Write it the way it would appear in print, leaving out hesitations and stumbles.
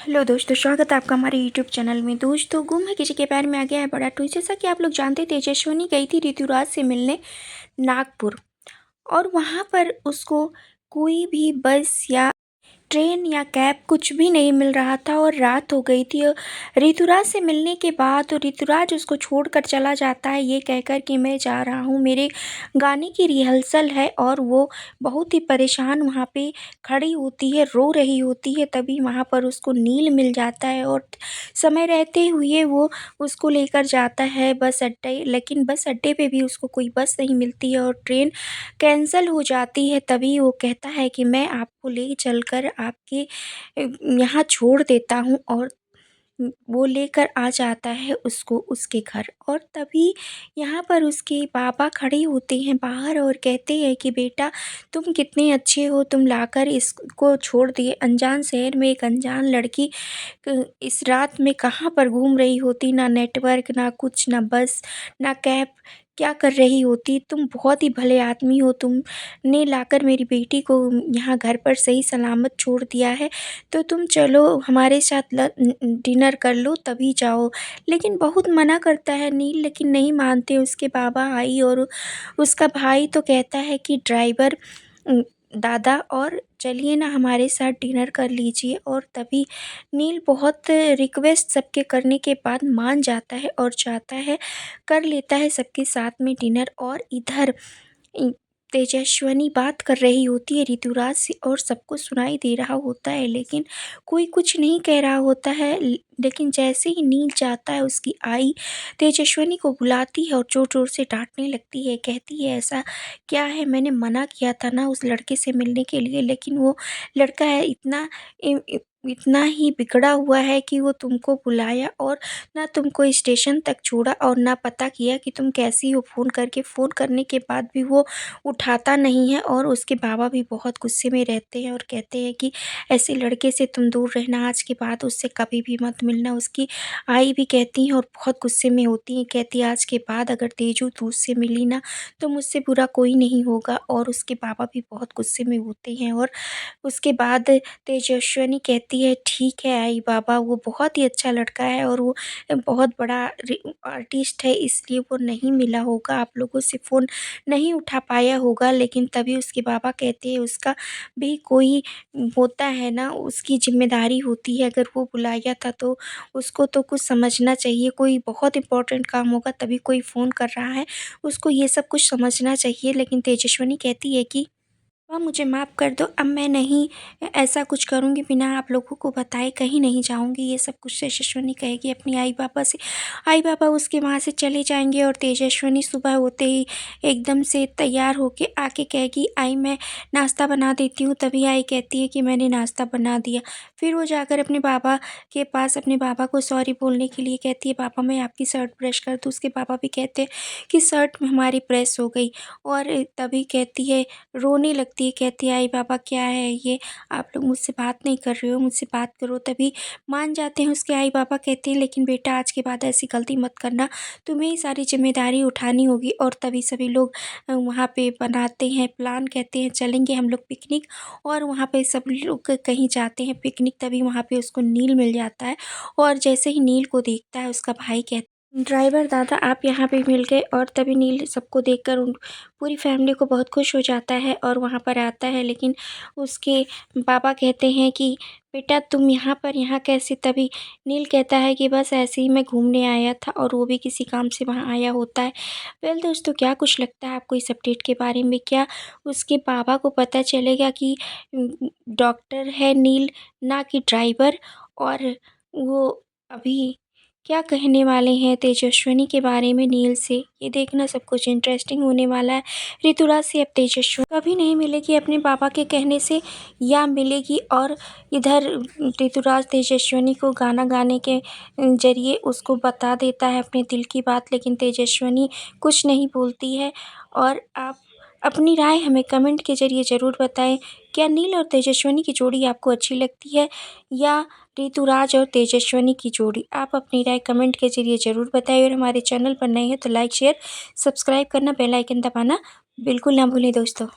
Hello दोस्तों, स्वागत है आपका हमारे यूट्यूब चैनल में। दोस्तों, गुम है किसी के पैर में आ गया है बड़ा ट्विस्ट। जैसा कि आप लोग जानते थे, तेजस्विनी गई थी ऋतुराज से मिलने नागपुर, और वहाँ पर उसको कोई भी बस या ट्रेन या कैब कुछ भी नहीं मिल रहा था और रात हो गई थी। और ऋतुराज से मिलने के बाद तो ऋतुराज उसको छोड़कर चला जाता है ये कहकर कि मैं जा रहा हूँ, मेरे गाने की रिहर्सल है। और वो बहुत ही परेशान वहाँ पे खड़ी होती है, रो रही होती है। तभी वहाँ पर उसको नील मिल जाता है और समय रहते हुए वो उसको लेकर जाता है बस अड्डे। लेकिन बस अड्डे पे भी उसको कोई बस नहीं मिलती है और ट्रेन कैंसल हो जाती है। तभी वो कहता है कि मैं आपको ले चलकर आपके यहाँ छोड़ देता हूँ, और वो लेकर आ जाता है उसको उसके घर। और तभी यहाँ पर उसके पापा खड़े होते हैं बाहर और कहते हैं कि बेटा, तुम कितने अच्छे हो, तुम लाकर इसको छोड़ दिए अनजान शहर में। एक अनजान लड़की इस रात में कहाँ पर घूम रही होती, ना नेटवर्क, ना कुछ, ना बस, ना कैब, क्या कर रही होती। तुम बहुत ही भले आदमी हो, तुमने लाकर मेरी बेटी को यहाँ घर पर सही सलामत छोड़ दिया है। तो तुम चलो हमारे साथ डिनर कर लो, तभी जाओ। लेकिन बहुत मना करता है नील, लेकिन नहीं मानते उसके बाबा आई। और उसका भाई तो कहता है कि ड्राइवर दादा, और चलिए ना हमारे साथ डिनर कर लीजिए। और तभी नील बहुत रिक्वेस्ट सबके करने के बाद मान जाता है और जाता है, कर लेता है सबके साथ में डिनर। और इधर इ- तेजस्विनी बात कर रही होती है ऋतुराज से और सबको सुनाई दे रहा होता है, लेकिन कोई कुछ नहीं कह रहा होता है। लेकिन जैसे ही नील जाता है, उसकी आई तेजस्विनी को बुलाती है और जोर जोर से डांटने लगती है। कहती है, ऐसा क्या है, मैंने मना किया था ना उस लड़के से मिलने के लिए, लेकिन वो लड़का है इतना ही बिगड़ा हुआ है कि वो तुमको बुलाया और ना तुमको स्टेशन तक छोड़ा और ना पता किया कि तुम कैसी हो। फ़ोन करने के बाद भी वो उठाता नहीं है। और उसके बाबा भी बहुत गुस्से में रहते हैं और कहते हैं कि ऐसे लड़के से तुम दूर रहना, आज के बाद उससे कभी भी मत मिलना। उसकी आई भी कहती हैं और बहुत गुस्से में होती हैं, कहती है आज के बाद अगर तेजू तू उससे मिली ना तो मुझसे बुरा कोई नहीं होगा। और उसके बाबा भी बहुत गुस्से में होते हैं। और उसके बाद तेजस्विनी कहती है, ठीक है आई बाबा, वो बहुत ही अच्छा लड़का है और वो बहुत बड़ा आर्टिस्ट है, इसलिए वो नहीं मिला होगा, आप लोगों से फ़ोन नहीं उठा पाया होगा। लेकिन तभी उसके बाबा कहते हैं, उसका भी कोई होता है ना, उसकी जिम्मेदारी होती है। अगर वो बुलाया था तो उसको तो कुछ समझना चाहिए, कोई बहुत इंपॉर्टेंट काम होगा तभी कोई फ़ोन कर रहा है, उसको ये सब कुछ समझना चाहिए। लेकिन तेजस्विनी कहती है कि मुझे माफ़ कर दो, अब मैं नहीं ऐसा कुछ करूँगी, बिना आप लोगों को बताए कहीं नहीं जाऊँगी। ये सब कुछ तेजस्विनी कहेगी अपनी आई पापा से। आई पापा उसके वहाँ से चले जाएंगे और तेजस्विनी सुबह होते ही एकदम से तैयार होके आके कहेगी, आई मैं नाश्ता बना देती हूँ। तभी आई कहती है कि मैंने नाश्ता बना दिया। फिर वो जाकर अपने बाबा के पास अपने बाबा को सॉरी बोलने के लिए कहती है, पापा मैं आपकी शर्ट प्रेस कर दूँ। उसके पापा भी कहते हैं कि शर्ट हमारी प्रेस हो गई। और तभी कहती है, रोने लगती है, कहती है, आई बाबा क्या है ये, आप लोग मुझसे बात नहीं कर रहे हो, मुझसे बात करो। तभी मान जाते हैं उसके आई बाबा, कहते हैं लेकिन बेटा आज के बाद ऐसी गलती मत करना, तुम्हें ही सारी जिम्मेदारी उठानी होगी। और तभी सभी लोग वहाँ पे बनाते हैं प्लान, कहते हैं चलेंगे हम लोग पिकनिक। और वहाँ पे सब लोग कहीं जाते हैं पिकनिक। तभी वहाँ पे उसको नील मिल जाता है और जैसे ही नील को देखता है, उसका भाई कहता है, ड्राइवर दादा आप यहाँ पे मिल गए। और तभी नील सबको देखकर उन पूरी फैमिली को बहुत खुश हो जाता है और वहाँ पर आता है। लेकिन उसके पापा कहते हैं कि बेटा तुम यहाँ कैसे। तभी नील कहता है कि बस ऐसे ही मैं घूमने आया था, और वो भी किसी काम से वहाँ आया होता है। वेल दोस्तों, क्या कुछ लगता है आपको इस अपडेट के बारे में? क्या उसके पापा को पता चलेगा कि डॉक्टर है नील, ना कि ड्राइवर? और वो अभी क्या कहने वाले हैं तेजस्विनी के बारे में नील से, ये देखना सब कुछ इंटरेस्टिंग होने वाला है। ऋतुराज से अब तेजस्विनी कभी नहीं मिलेगी अपने पापा के कहने से, या मिलेगी। और इधर ऋतुराज तेजस्विनी को गाना गाने के जरिए उसको बता देता है अपने दिल की बात, लेकिन तेजस्विनी कुछ नहीं बोलती है। और आप अपनी राय हमें कमेंट के ज़रिए ज़रूर बताएं। क्या नील और तेजस्विनी की जोड़ी आपको अच्छी लगती है, या ऋतुराज और तेजस्विनी की जोड़ी? आप अपनी राय कमेंट के ज़रिए ज़रूर बताएं। और हमारे चैनल पर नए हैं तो लाइक शेयर सब्सक्राइब करना, बेल आइकन दबाना बिल्कुल ना भूलें दोस्तों।